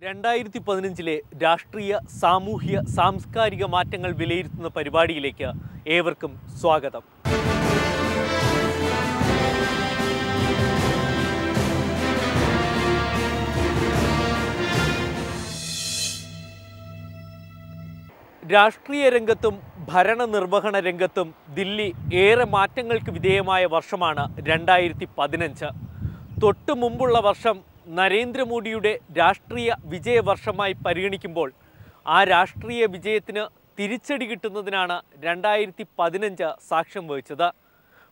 2015 രാഷ്ട്രീയ സാമൂഹ്യ സാംസ്കാരിക മാറ്റങ്ങൾ വിലയിരുത്തുന്ന പരിപാടിയിലേക്ക് ഏവർക്കും സ്വാഗതം. രാഷ്ട്രീയ രംഗത്തും ഭരണനിർവഹണ രംഗത്തും ദില്ലി ഏറെ മാറ്റങ്ങൾക്ക് വിധേയമായ വർഷമാണ് 2015. തൊട്ടു മുമ്പുള്ള വർഷം നരേന്ദ്രമോദിയുടെ രാഷ്ട്രീയ വിജയവർഷമായി പരിഗണിക്കുമ്പോൾ ആ രാഷ്ട്രീയ വിജയത്തിന് തിരിച്ചടി കിട്ടുന്നതിനാണ് 2015 സാക്ഷ്യം വഹിച്ചത്.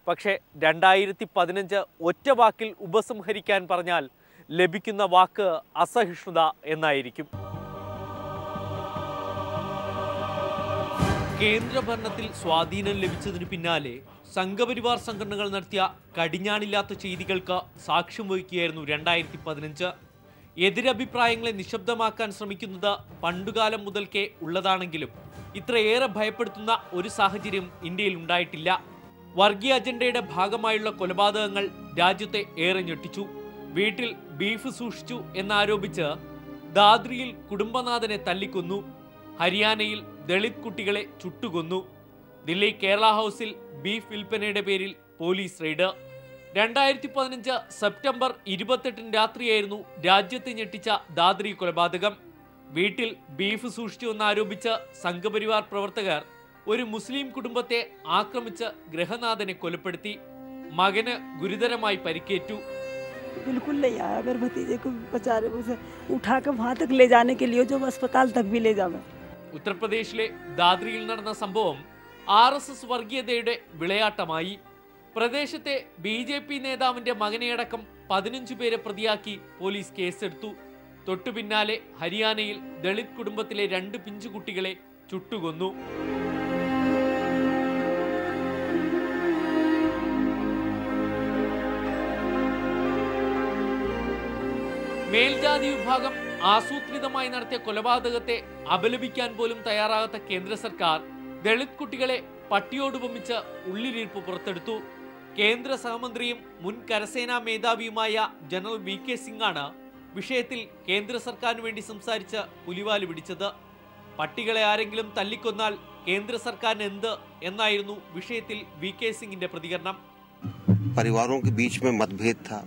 പക്ഷേ 2015 ഒറ്റ വാക്കിൽ ഉപസംഹരിക്കാൻ പറഞ്ഞാൽ ലഭിക്കുന്ന വാക്ക് അസഹിഷ്ണുത എന്നായിരിക്കും. കേന്ദ്രഭരണത്തിൽ സ്വാധീനം ലഭിച്ചതിന് പിന്നാലെ സംഘപരിവാർ സംഘടനകൾ നടത്തിയ കടിഞ്ഞാണില്ലാത്ത ചെയ്തികൾക്ക് സാക്ഷ്യം വഹിക്കുകയായിരുന്നു 2015. എതിരഭിപ്രായങ്ങളെ നിശബ്ദമാക്കാൻ ശ്രമിക്കുന്നത് പണ്ടുകാലം മുതൽക്കേ ഉള്ളതാണെങ്കിലും ഇത്രയേറെ ഭയപ്പെടുത്തുന്ന ഒരു സാഹചര്യം ഇന്ത്യയിൽ ഉണ്ടായിട്ടില്ല. വർഗീയ അജണ്ടയുടെ ഭാഗമായുള്ള കൊലപാതകങ്ങൾ രാജ്യത്തെ ഏറെ ഞെട്ടിച്ചു. വീട്ടിൽ ബീഫ് സൂക്ഷിച്ചു എന്നാരോപിച്ച് ദാദ്രിയിൽ കുടുംബനാഥനെ തല്ലിക്കൊന്നു. ഹരിയാനയിൽ ദളിത് കുട്ടികളെ ചുട്ടുകൊന്നു. ദില്ലി കേരള ഹൗസിൽ ബീഫ് വിൽപ്പനയുടെ പേരിൽ പോലീസ് റെയ്ഡ്. 2015 സെപ്റ്റംബർ 28 രാത്രിയായിരുന്നു രാജ്യത്തെ ഞെട്ടിച്ച ദാദ്രി കൊലപാതകം. വീട്ടിൽ ബീഫ് സൂക്ഷിച്ചു എന്നാരോപിച്ച് സംഘപരിവാർ പ്രവർത്തകർ ഒരു മുസ്ലിം കുടുംബത്തെ ആക്രമിച്ച് ഗൃഹനാഥനെ കൊലപ്പെടുത്തി. മകന് ഗുരുതരമായി പരിക്കേറ്റു. बिल्कुल नहीं आया. अगर भतीजे को बेचारे उसे उठा के वहाँ तक ले जाने के लिए जो अस्पताल तक भी ले जावे. ഉത്തർപ്രദേശിലെ ദാദ്രിയിൽ നടന്ന സംഭവം RSS വർഗീയതയുടെ വിളയാട്ടമായി. പ്രദേശത്തെ BJP നേതാവിന്റെ മകനെയടക്കം 15 പേരെ പ്രതിയാക്കി പോലീസ് കേസെടുത്തു. തൊട്ടു പിന്നാലെ ഹരിയാനയിൽ ദളിത് കുടുംബത്തിലെ 2 പിഞ്ചുകുട്ടികളെ ചുട്ടുകൊന്നു. മേൽജാതി വിഭാഗം ആസൂത്രിതമായി നടത്തിയ കൊലപാതകത്തെ അപലപിക്കാൻ പോലും തയ്യാറാകാത്ത കേന്ദ്ര സർക്കാർ ദളിത് കുട്ടികളെ പട്ടിയോടുപമിച്ച് ഉള്ളിലിരിപ്പ് പുറത്തെടുത്തു. കേന്ദ്ര സഹമന്ത്രിയും മുൻ കരസേനാ മേധാവിയുമായ ജനറൽ VK സിംഗാണ് വിഷയത്തിൽ കേന്ദ്ര സർക്കാരിന് വേണ്ടി സംസാരിച്ച് പുലിവാല് പിടിച്ചത്. പട്ടികളെ ആരെങ്കിലും തല്ലിക്കൊന്നാൽ കേന്ദ്ര സർക്കാരിന് എന്ത് എന്നായിരുന്നു വിഷയത്തിൽ VK സിംഗിന്റെ പ്രതികരണം. परिवारों के बीच में मतभेद था.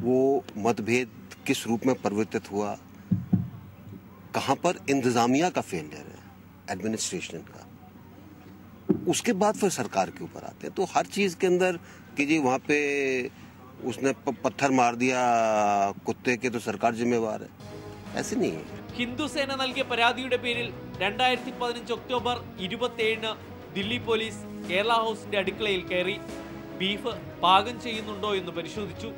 वो मतभेद किस रूप में परिवर्तित हुआ, कहां पर इंतजामिया का फेलियर है, एडमिनिस्ट्रेशन का, उसके बाद फिर सरकार के ऊपर आते हैं. तो हर चीज के अंदर कि जी वहां पे उसने पत्थर मार दिया कुत्ते के तो सरकार जिम्मेवार है, ऐसे नहीं है. ഹിന്ദുസേന നൽകിയ പരാതിയുടെ പേരിൽ 2015 ഒക്ടോബർ 27 ദില്ലി പോലീസ് കേരള ഹൗസിന്റെ അടുക്കളയിൽ കയറി ബീഫ് പാകം ചെയ്യുന്നുണ്ടോ എന്ന് പരിശോധിച്ചു.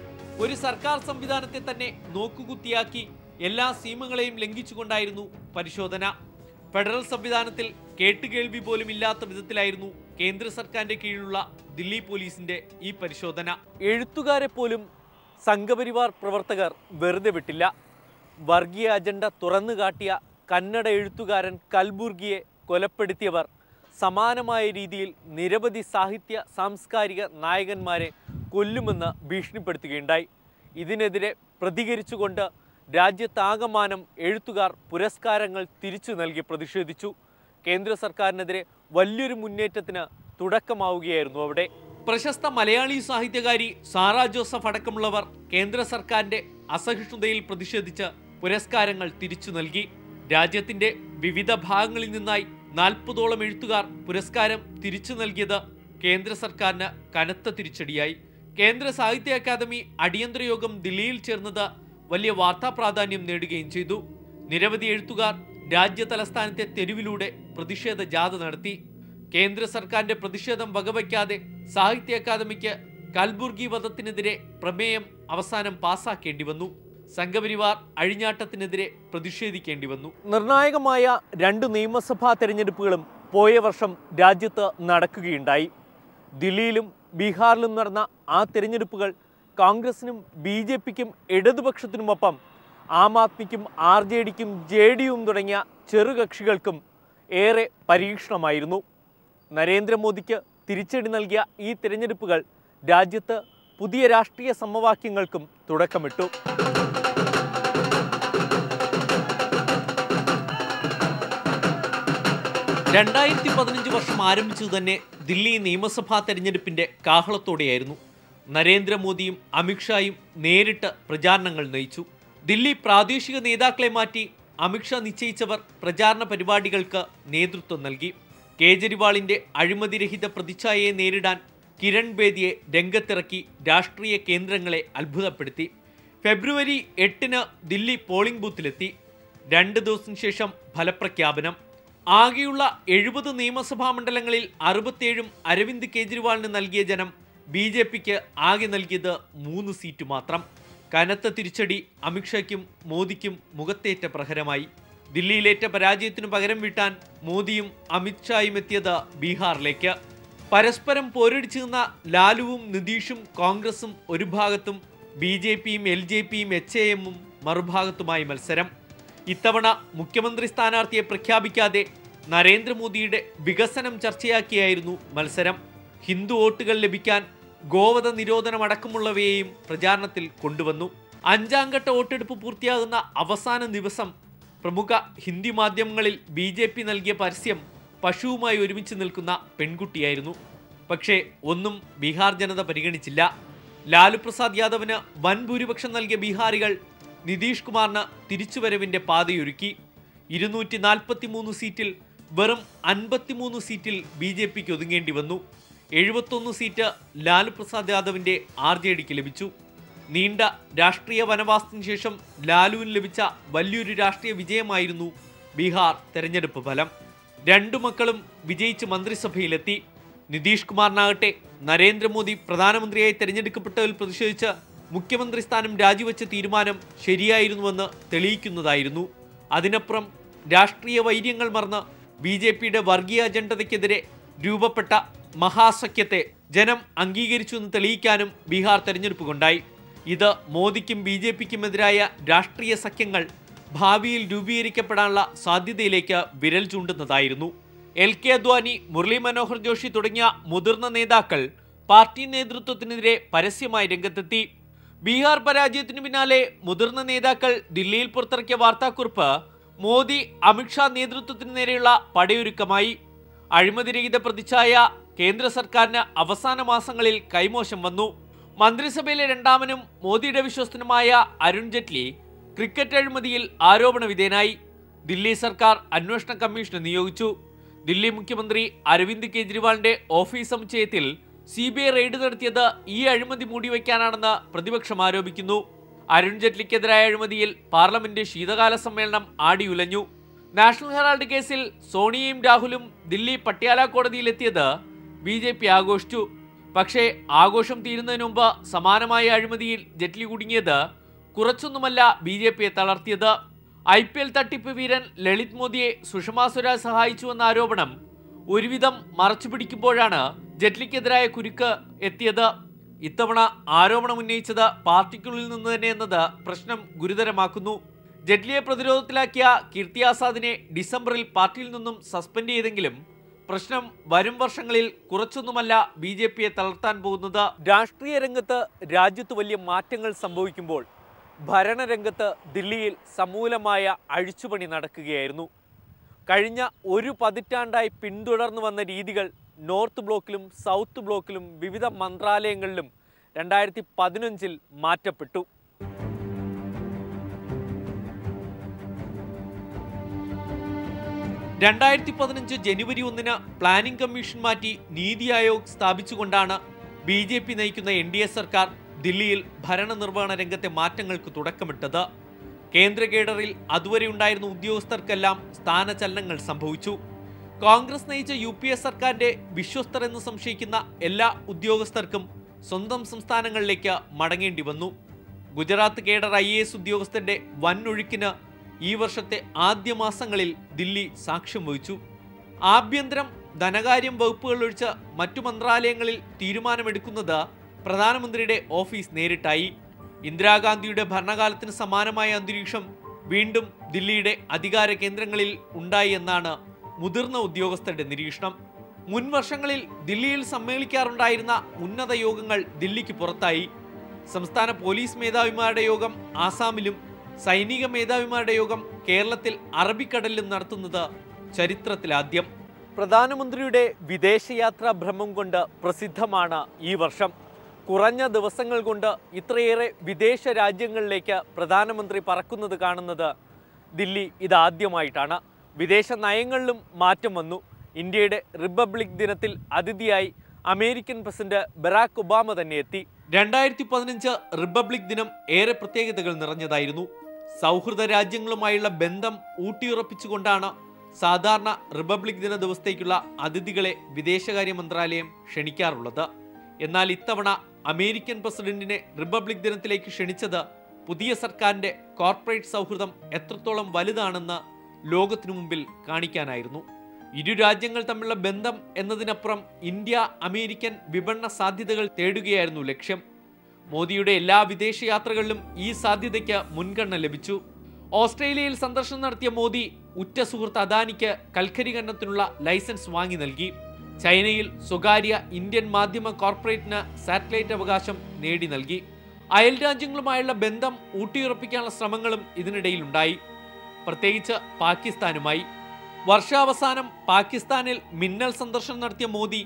ഒരു സർക്കാർ സംവിധാനത്തെ തന്നെ നോക്കുകുത്തിയാക്കി എല്ലാ സീമകളെയും ലംഘിച്ചുകൊണ്ടായിരുന്നു പരിശോധന. ഫെഡറൽ സംവിധാനത്തിൽ കേട്ടുകേൾവി പോലും ഇല്ലാത്ത വിധത്തിലായിരുന്നു കേന്ദ്ര സർക്കാരിന്റെ കീഴിലുള്ള ദില്ലി പോലീസിന്റെ ഈ പരിശോധന. എഴുത്തുകാരെ പോലും സംഘപരിവാർ പ്രവർത്തകർ വെറുതെ വിട്ടില്ല. വർഗീയ അജണ്ട തുറന്നു കാട്ടിയ കന്നഡ എഴുത്തുകാരൻ കൽബുർഗിയെ കൊലപ്പെടുത്തിയവർ സമാനമായ രീതിയിൽ നിരവധി സാഹിത്യ സാംസ്കാരിക നായകന്മാരെ കൊല്ലുമെന്ന് ഭീഷണിപ്പെടുത്തുകയുണ്ടായി. ഇതിനെതിരെ പ്രതികരിച്ചുകൊണ്ട് രാജ്യത്താകമാനം എഴുത്തുകാർ പുരസ്കാരങ്ങൾ തിരിച്ചു നൽകി പ്രതിഷേധിച്ചു. കേന്ദ്ര സർക്കാരിനെതിരെ വലിയൊരു മുന്നേറ്റത്തിന് തുടക്കമാവുകയായിരുന്നു അവിടെ. പ്രശസ്ത മലയാളി സാഹിത്യകാരി സാറ ജോസഫ് അടക്കമുള്ളവർ കേന്ദ്ര സർക്കാരിന്റെ അസഹിഷ്ണുതയിൽ പ്രതിഷേധിച്ച് പുരസ്കാരങ്ങൾ തിരിച്ചു നൽകി. രാജ്യത്തിന്റെ വിവിധ ഭാഗങ്ങളിൽ നിന്നായി 40ഓളം എഴുത്തുകാർ പുരസ്കാരം തിരിച്ചു നൽകിയത് കേന്ദ്ര സർക്കാരിന് കനത്ത തിരിച്ചടിയായി. കേന്ദ്ര സാഹിത്യ അക്കാദമി അടിയന്തര യോഗം ദില്ലിയിൽ ചേർന്നത് വലിയ വാർത്താ പ്രാധാന്യം നേടുകയും ചെയ്തു. നിരവധി എഴുത്തുകാർ രാജ്യ തലസ്ഥാനത്തെ തെരുവിലൂടെ പ്രതിഷേധ ജാഥ നടത്തി. കേന്ദ്ര സർക്കാരിന്റെ പ്രതിഷേധം വകവയ്ക്കാതെ സാഹിത്യ അക്കാദമിക്ക് കൽബുർഗി വധത്തിനെതിരെ പ്രമേയം അവസാനം പാസാക്കേണ്ടി വന്നു. സംഘപരിവാർ അഴിഞ്ഞാട്ടത്തിനെതിരെ പ്രതിഷേധിക്കേണ്ടി വന്നു. നിർണായകമായ 2 നിയമസഭാ തെരഞ്ഞെടുപ്പുകളും പോയ വർഷം രാജ്യത്ത് നടക്കുകയുണ്ടായി. ദില്ലിയിലും ബീഹാറിലും നടന്ന ആ തെരഞ്ഞെടുപ്പുകൾ കോൺഗ്രസിനും BJPക്കും ഇടതുപക്ഷത്തിനുമൊപ്പം ആം ആദ്മിക്കും RJDക്കും JDUവും തുടങ്ങിയ ചെറുകക്ഷികൾക്കും ഏറെ പരീക്ഷണമായിരുന്നു. നരേന്ദ്രമോദിക്ക് തിരിച്ചടി നൽകിയ ഈ തെരഞ്ഞെടുപ്പുകൾ രാജ്യത്ത് പുതിയ രാഷ്ട്രീയ സമവാക്യങ്ങൾക്കും തുടക്കമിട്ടു. 2015 വർഷം ആരംഭിച്ചു തന്നെ ദില്ലി നിയമസഭാ തെരഞ്ഞെടുപ്പിന്റെ കാഹളത്തോടെയായിരുന്നു. നരേന്ദ്രമോദിയും അമിത്ഷായും നേരിട്ട് പ്രചാരണങ്ങൾ നയിച്ചു. ദില്ലി പ്രാദേശിക നേതാക്കളെ മാറ്റി അമിത്ഷാ നിശ്ചയിച്ചവർ പ്രചാരണ പരിപാടികൾക്ക് നേതൃത്വം നൽകി. കേജ്രിവാളിന്റെ അഴിമതിരഹിത പ്രതിച്ഛായയെ നേരിടാൻ കിരൺ ബേദിയെ രംഗത്തിറക്കി രാഷ്ട്രീയ കേന്ദ്രങ്ങളെ അത്ഭുതപ്പെടുത്തി. ഫെബ്രുവരി 8-ന് ദില്ലി പോളിംഗ് ബൂത്തിലെത്തി. 2 ദിവസത്തിന് ശേഷം ഫലപ്രഖ്യാപനം. ആകെയുള്ള 70 നിയമസഭാ മണ്ഡലങ്ങളിൽ 67 അരവിന്ദ് കേജ്രിവാളിന് നൽകിയ ജനം BJPക്ക് ആകെ നൽകിയത് 3 സീറ്റ് മാത്രം. കനത്ത തിരിച്ചടി അമിത്ഷായ്ക്കും മോദിക്കും മുഖത്തേറ്റ പ്രഹരമായി. ദില്ലിയിലേറ്റ പരാജയത്തിനു പകരം വീട്ടാൻ മോദിയും അമിത്ഷായും എത്തിയത് ബീഹാറിലേക്ക്. പരസ്പരം പോരടിച്ചു നിന്ന ലാലുവും നിതീഷും കോൺഗ്രസും ഒരു ഭാഗത്തും BJPയും LJPയും HAMഉം മറുഭാഗത്തുമായി മത്സരം. ഇത്തവണ മുഖ്യമന്ത്രി സ്ഥാനാർത്ഥിയെ പ്രഖ്യാപിക്കാതെ നരേന്ദ്രമോദിയുടെ വികസനം ചർച്ചയാക്കിയായിരുന്നു മത്സരം. ഹിന്ദു വോട്ടുകൾ ലഭിക്കാൻ ഗോവധ നിരോധനമടക്കമുള്ളവയെയും പ്രചാരണത്തിൽ കൊണ്ടുവന്നു. 5-ാം ഘട്ട വോട്ടെടുപ്പ് പൂർത്തിയാകുന്ന അവസാന ദിവസം പ്രമുഖ ഹിന്ദി മാധ്യമങ്ങളിൽ BJP നൽകിയ പരസ്യം പശുവുമായി ഒരുമിച്ച് നിൽക്കുന്ന പെൺകുട്ടിയായിരുന്നു. പക്ഷേ ഒന്നും ബീഹാർ ജനത പരിഗണിച്ചില്ല. ലാലു പ്രസാദ് യാദവിന് വൻ ഭൂരിപക്ഷം നൽകിയ ബീഹാറികൾ നിതീഷ് കുമാറിന് തിരിച്ചുവരവിന്റെ പാതയൊരുക്കി. 243 സീറ്റിൽ വെറും 53 സീറ്റിൽ BJPക്ക് ഒതുങ്ങേണ്ടി വന്നു. 71 സീറ്റ് ലാലു പ്രസാദ് യാദവിന്റെ RJDക്ക് ലഭിച്ചു. നീണ്ട രാഷ്ട്രീയ വനവാസത്തിന് ശേഷം ലാലുവിന് ലഭിച്ച വലിയൊരു രാഷ്ട്രീയ വിജയമായിരുന്നു ബീഹാർ തെരഞ്ഞെടുപ്പ് ഫലം. 2 മക്കളും വിജയിച്ച് മന്ത്രിസഭയിലെത്തി. നിതീഷ് കുമാറിനാകട്ടെ നരേന്ദ്രമോദി പ്രധാനമന്ത്രിയായി തെരഞ്ഞെടുക്കപ്പെട്ടതിൽ പ്രതിഷേധിച്ച് മുഖ്യമന്ത്രി സ്ഥാനം രാജിവെച്ച തീരുമാനം ശരിയായിരുന്നുവെന്ന് തെളിയിക്കുന്നതായിരുന്നു. അതിനപ്പുറം രാഷ്ട്രീയ വൈര്യങ്ങൾ മറന്ന് BJPയുടെ വർഗീയ അജണ്ടതയ്ക്കെതിരെ രൂപപ്പെട്ട മഹാസഖ്യത്തെ ജനം അംഗീകരിച്ചു എന്ന് തെളിയിക്കാനും ബീഹാർ തെരഞ്ഞെടുപ്പ് കൊണ്ടായി. ഇത് മോദിക്കും BJPക്കുമെതിരായ രാഷ്ട്രീയ സഖ്യങ്ങൾ ഭാവിയിൽ രൂപീകരിക്കപ്പെടാനുള്ള സാധ്യതയിലേക്ക് വിരൽ ചൂണ്ടുന്നതായിരുന്നു. LK അദ്വാനി, മുരളി മനോഹർ ജോഷി തുടങ്ങിയ മുതിർന്ന നേതാക്കൾ പാർട്ടി നേതൃത്വത്തിനെതിരെ പരസ്യമായി രംഗത്തെത്തി. ബീഹാർ പരാജയത്തിനു പിന്നാലെ മുതിർന്ന നേതാക്കൾ ദില്ലിയിൽ പുറത്തിറക്കിയ വാർത്താക്കുറിപ്പ് മോദി അമിത്ഷാ നേതൃത്വത്തിന് നേരെയുള്ള പടയൊരുക്കമായി. അഴിമതിരഹിത പ്രതിച്ഛായ കേന്ദ്ര സർക്കാരിന് അവസാന മാസങ്ങളിൽ കൈമോശം വന്നു. മന്ത്രിസഭയിലെ രണ്ടാമനും മോദിയുടെ വിശ്വസ്തനുമായ അരുൺ ജെയ്റ്റ്ലി ക്രിക്കറ്റ് അഴിമതിയിൽ ആരോപണ വിധേയനായി. ദില്ലി സർക്കാർ അന്വേഷണ കമ്മീഷനെ നിയോഗിച്ചു. ദില്ലി മുഖ്യമന്ത്രി അരവിന്ദ് കേജ്രിവാളിന്റെ ഓഫീസ് സമുച്ചയത്തിൽ CBI റെയ്ഡ് നടത്തിയത് ഈ അഴിമതി മൂടിവെക്കാനാണെന്ന് പ്രതിപക്ഷം ആരോപിക്കുന്നു. അരുൺ ജെയ്റ്റ്ലിക്കെതിരായ അഴിമതിയിൽ പാർലമെന്റ് ശീതകാല സമ്മേളനം ആടിയുലഞ്ഞു. നാഷണൽ ഹെറാൾഡ് കേസിൽ സോണിയയും രാഹുലും ദില്ലി പട്യാല കോടതിയിലെത്തിയത് BJP ആഘോഷിച്ചു. പക്ഷേ ആഘോഷം തീരുന്നതിന് മുമ്പ് സമാനമായ അഴിമതിയിൽ ജെയ്റ്റ്ലി കുടുങ്ങിയത് കുറച്ചൊന്നുമല്ല BJPയെ തളർത്തിയത്. IPL തട്ടിപ്പ് വീരൻ ലളിത് മോദിയെ സുഷമാ സ്വരാജ് സഹായിച്ചുവെന്ന ആരോപണം ഒരുവിധം മറച്ചുപിടിക്കുമ്പോഴാണ് ജെയ്റ്റ്ലിക്കെതിരായ കുരുക്ക് എത്തിയത്. ഇത്തവണ ആരോപണം ഉന്നയിച്ചത് പാർട്ടിക്കുള്ളിൽ നിന്ന് തന്നെ എന്നത് പ്രശ്നം ഗുരുതരമാക്കുന്നു. ജെയ്റ്റ്ലിയെ പ്രതിരോധത്തിലാക്കിയ കീർത്തി ആസാദിനെ ഡിസംബറിൽ പാർട്ടിയിൽ നിന്നും സസ്പെൻഡ് ചെയ്തെങ്കിലും പ്രശ്നം വരും വർഷങ്ങളിൽ കുറച്ചൊന്നുമല്ല BJPയെ തളർത്താൻ പോകുന്നത്. രാഷ്ട്രീയ രംഗത്ത് രാജ്യത്ത് വലിയ മാറ്റങ്ങൾ സംഭവിക്കുമ്പോൾ ഭരണരംഗത്ത് ദില്ലിയിൽ സമൂലമായ അഴിച്ചുപണി നടക്കുകയായിരുന്നു. കഴിഞ്ഞ ഒരു പതിറ്റാണ്ടായി പിന്തുടർന്നു വന്ന രീതികൾ നോർത്ത് ബ്ലോക്കിലും സൗത്ത് ബ്ലോക്കിലും വിവിധ മന്ത്രാലയങ്ങളിലും 2015 മാറ്റപ്പെട്ടു. ജനുവരി 1 പ്ലാനിംഗ് കമ്മീഷൻ മാറ്റി നീതി ആയോഗ് സ്ഥാപിച്ചുകൊണ്ടാണ് BJP നയിക്കുന്ന NDA സർക്കാർ ദില്ലിയിൽ ഭരണനിർവഹണ രംഗത്തെ മാറ്റങ്ങൾക്ക് തുടക്കമിട്ടത്. കേന്ദ്ര കേഡറിൽ അതുവരെ ഉണ്ടായിരുന്ന ഉദ്യോഗസ്ഥർക്കെല്ലാം സ്ഥാനചലനങ്ങൾ സംഭവിച്ചു. കോൺഗ്രസ് നയിച്ച UPA സർക്കാരിന്റെ വിശ്വസ്തർ എന്ന് സംശയിക്കുന്ന എല്ലാ ഉദ്യോഗസ്ഥർക്കും സ്വന്തം സംസ്ഥാനങ്ങളിലേക്ക് മടങ്ങേണ്ടി വന്നു. ഗുജറാത്ത് കേഡർ IAS ഉദ്യോഗസ്ഥരുടെ വൻ ഒഴുക്കിന് ഈ വർഷത്തെ ആദ്യ മാസങ്ങളിൽ ദില്ലി സാക്ഷ്യം വഹിച്ചു. ആഭ്യന്തരം, ധനകാര്യം വകുപ്പുകൾ ഒഴിച്ച് മറ്റു മന്ത്രാലയങ്ങളിൽ തീരുമാനമെടുക്കുന്നത് പ്രധാനമന്ത്രിയുടെ ഓഫീസ് നേരിട്ടായി. ഇന്ദിരാഗാന്ധിയുടെ ഭരണകാലത്തിന് സമാനമായ അന്തരീക്ഷം വീണ്ടും ദില്ലിയുടെ അധികാര കേന്ദ്രങ്ങളിൽ ഉണ്ടായി എന്നാണ് മുതിർന്ന ഉദ്യോഗസ്ഥരുടെ നിരീക്ഷണം. മുൻ വർഷങ്ങളിൽ ദില്ലിയിൽ സമ്മേളിക്കാറുണ്ടായിരുന്ന ഉന്നത യോഗങ്ങൾ ദില്ലിക്ക് പുറത്തായി. സംസ്ഥാന പോലീസ് മേധാവിമാരുടെ യോഗം ആസാമിലും സൈനിക മേധാവിമാരുടെ യോഗം കേരളത്തിൽ അറബിക്കടലിലും നടത്തുന്നത് ചരിത്രത്തിലാദ്യം. പ്രധാനമന്ത്രിയുടെ വിദേശയാത്രാ ഭ്രമം കൊണ്ട് പ്രസിദ്ധമാണ് ഈ വർഷം. കുറഞ്ഞ ദിവസങ്ങൾ കൊണ്ട് ഇത്രയേറെ വിദേശ രാജ്യങ്ങളിലേക്ക് പ്രധാനമന്ത്രി പറക്കുന്നത് കാണുന്നത് ദില്ലി ഇതാദ്യമായിട്ടാണ്. വിദേശ നയങ്ങളിലും മാറ്റം വന്നു. ഇന്ത്യയുടെ റിപ്പബ്ലിക് ദിനത്തിൽ അതിഥിയായി അമേരിക്കൻ പ്രസിഡന്റ് ബറാക് ഒബാമ തന്നെ എത്തി. 2015 റിപ്പബ്ലിക് ദിനം ഏറെ പ്രത്യേകതകൾ നിറഞ്ഞതായിരുന്നു. സൗഹൃദ രാജ്യങ്ങളുമായുള്ള ബന്ധം ഊട്ടിയുറപ്പിച്ചുകൊണ്ടാണ് സാധാരണ റിപ്പബ്ലിക് ദിന ദിവസത്തേക്കുള്ള അതിഥികളെ വിദേശകാര്യ മന്ത്രാലയം ക്ഷണിക്കാറുള്ളത്. എന്നാൽ ഇത്തവണ അമേരിക്കൻ പ്രസിഡന്റിനെ റിപ്പബ്ലിക് ദിനത്തിലേക്ക് ക്ഷണിച്ചത് പുതിയ സർക്കാരിന്റെ കോർപ്പറേറ്റ് സൗഹൃദം എത്രത്തോളം വലുതാണെന്ന് ലോകത്തിനു മുമ്പിൽ കാണിക്കാനായിരുന്നു. ഇരു രാജ്യങ്ങൾ തമ്മിലുള്ള ബന്ധം എന്നതിനപ്പുറം ഇന്ത്യ അമേരിക്കൻ വിപണന സാധ്യതകൾ തേടുകയായിരുന്നു ലക്ഷ്യം. മോദിയുടെ എല്ലാ വിദേശയാത്രകളിലും ഈ സാധ്യതയ്ക്ക് മുൻഗണന ലഭിച്ചു. ഓസ്ട്രേലിയയിൽ സന്ദർശനം നടത്തിയ മോദി ഉറ്റ സുഹൃത്ത് അദാനിക്ക് കൽക്കരി ഖനനത്തിനുള്ള ലൈസൻസ് വാങ്ങി നൽകി. ചൈനയിൽ സ്വകാര്യ ഇന്ത്യൻ മാധ്യമ കോർപ്പറേറ്റിന് സാറ്റലൈറ്റ് അവകാശം നേടി നൽകി. അയൽ രാജ്യങ്ങളുമായുള്ള ബന്ധം ഊട്ടിയുറപ്പിക്കാനുള്ള ശ്രമങ്ങളും ഇതിനിടയിലുണ്ടായി, പ്രത്യേകിച്ച് പാകിസ്ഥാനുമായി. വർഷാവസാനം പാകിസ്ഥാനിൽ മിന്നൽ സന്ദർശനം നടത്തിയ മോദി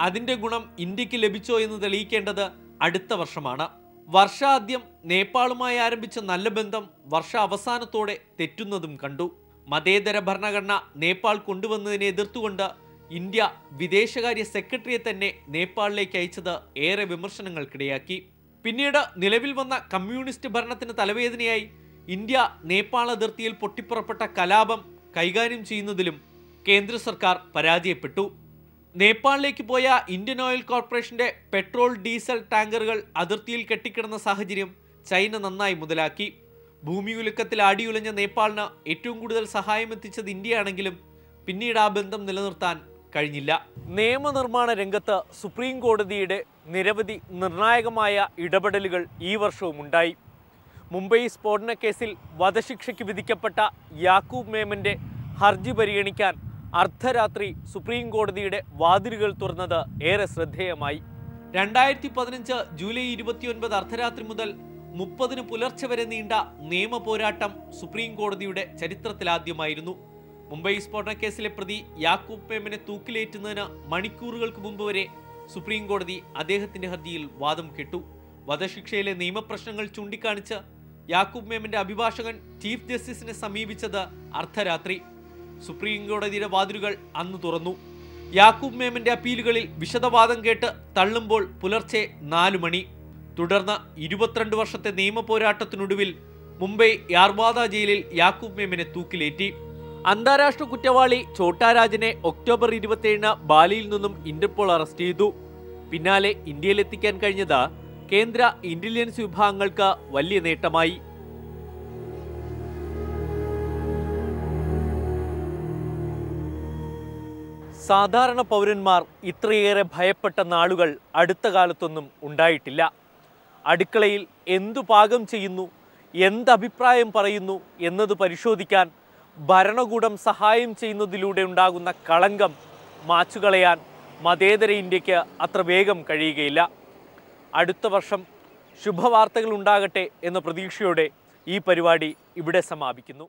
അതിന്റെ ഗുണം ഇന്ത്യക്ക് ലഭിച്ചോ എന്ന് തെളിയിക്കേണ്ടത് അടുത്ത വർഷമാണ്. വർഷാദ്യം നേപ്പാളുമായി ആരംഭിച്ച നല്ല ബന്ധം വർഷാവസാനത്തോടെ തെറ്റുന്നതും കണ്ടു. മതേതര ഭരണഘടന നേപ്പാൾ കൊണ്ടുവന്നതിനെ എതിർത്തുകൊണ്ട് ഇന്ത്യ വിദേശകാര്യ സെക്രട്ടറിയെ തന്നെ നേപ്പാളിലേക്ക് അയച്ചത് ഏറെ വിമർശനങ്ങൾക്കിടയാക്കി. പിന്നീട് നിലവിൽ വന്ന കമ്മ്യൂണിസ്റ്റ് ഭരണത്തിന് തലവേദനയായി ഇന്ത്യ നേപ്പാൾ അതിർത്തിയിൽ പൊട്ടിപ്പുറപ്പെട്ട കലാപം കൈകാര്യം ചെയ്യുന്നതിലും കേന്ദ്ര സർക്കാർ പരാജയപ്പെട്ടു. നേപ്പാളിലേക്ക് പോയ ഇന്ത്യൻ ഓയിൽ കോർപ്പറേഷന്റെ പെട്രോൾ ഡീസൽ ടാങ്കറുകൾ അതിർത്തിയിൽ കെട്ടിക്കിടന്ന സാഹചര്യം ചൈന നന്നായി മുതലാക്കി. ഭൂമിയുലുക്കത്തിൽ ആടിയുലഞ്ഞ നേപ്പാളിന് ഏറ്റവും കൂടുതൽ സഹായം എത്തിച്ചത് ഇന്ത്യയാണെങ്കിലും പിന്നീട് ആ ബന്ധം നിലനിർത്താൻ കഴിഞ്ഞില്ല. നിയമനിർമ്മാണ രംഗത്ത് സുപ്രീം കോടതിയുടെ നിരവധി നിർണായകമായ ഇടപെടലുകൾ ഈ വർഷവും ഉണ്ടായി. മുംബൈ സ്ഫോടന കേസിൽ വധശിക്ഷയ്ക്ക് വിധിക്കപ്പെട്ട യാക്കൂബ് മേമന്റെ ഹർജി പരിഗണിക്കാൻ അർദ്ധരാത്രി സുപ്രീം കോടതിയുടെ വാതിലുകൾ തുറന്നത് ഏറെ ശ്രദ്ധേയമായി. 2015 ജൂലൈ 29 അർദ്ധരാത്രി മുതൽ 30 പുലർച്ചെ വരെ നീണ്ട നിയമ പോരാട്ടം സുപ്രീം കോടതിയുടെ ചരിത്രത്തിലാദ്യമായിരുന്നു. മുംബൈ സ്ഫോടന കേസിലെ പ്രതി യാക്കൂബ് മേമനെ തൂക്കിലേറ്റുന്നതിന് മണിക്കൂറുകൾക്ക് മുമ്പ് വരെ സുപ്രീം കോടതി അദ്ദേഹത്തിന്റെ ഹർജിയിൽ വാദം കേട്ടു. വധശിക്ഷയിലെ നിയമപ്രശ്നങ്ങൾ ചൂണ്ടിക്കാണിച്ച് യാക്കൂബ് മേമന്റെ അഭിഭാഷകൻ ചീഫ് ജസ്റ്റിസിനെ സമീപിച്ചത് അർദ്ധരാത്രി. സുപ്രീം കോടതിയുടെ വാതിലുകൾ അന്ന് തുറന്നു. യാക്കൂബ് മേമന്റെ അപ്പീലുകളിൽ വിശദവാദം കേട്ട് തള്ളുമ്പോൾ പുലർച്ചെ 4 മണി. തുടർന്ന് 22 വർഷത്തെ നിയമ പോരാട്ടത്തിനൊടുവിൽ മുംബൈ യാർവാദ ജയിലിൽ യാക്കൂബ് മേമനെ തൂക്കിലേറ്റി. അന്താരാഷ്ട്ര കുറ്റവാളി ഛോട്ടാ രാജനെ ഒക്ടോബർ 27 ബാലിയിൽ നിന്നും ഇന്റർപോൾ അറസ്റ്റ് ചെയ്തു. പിന്നാലെ ഇന്ത്യയിലെത്തിക്കാൻ കഴിഞ്ഞത് കേന്ദ്ര ഇന്റലിജൻസ് വിഭാഗങ്ങൾക്ക് വലിയ നേട്ടമായി. സാധാരണ പൗരന്മാർ ഇത്രയേറെ ഭയപ്പെട്ട നാളുകൾ അടുത്ത കാലത്തൊന്നും ഉണ്ടായിട്ടില്ല. അടുക്കളയിൽ എന്തു പാകം ചെയ്യുന്നു, എന്തഭിപ്രായം പറയുന്നു എന്നത് പരിശോധിക്കാൻ ഭരണകൂടം സഹായം ചെയ്യുന്നതിലൂടെ ഉണ്ടാകുന്ന കളങ്കം മാച്ചുകളയാൻ മതേതര ഇന്ത്യക്ക് അത്ര വേഗം കഴിയുകയില്ല. അടുത്ത വർഷം ശുഭവാർത്തകൾ ഉണ്ടാകട്ടെ എന്ന പ്രതീക്ഷയോടെ ഈ പരിപാടി ഇവിടെ സമാപിക്കുന്നു.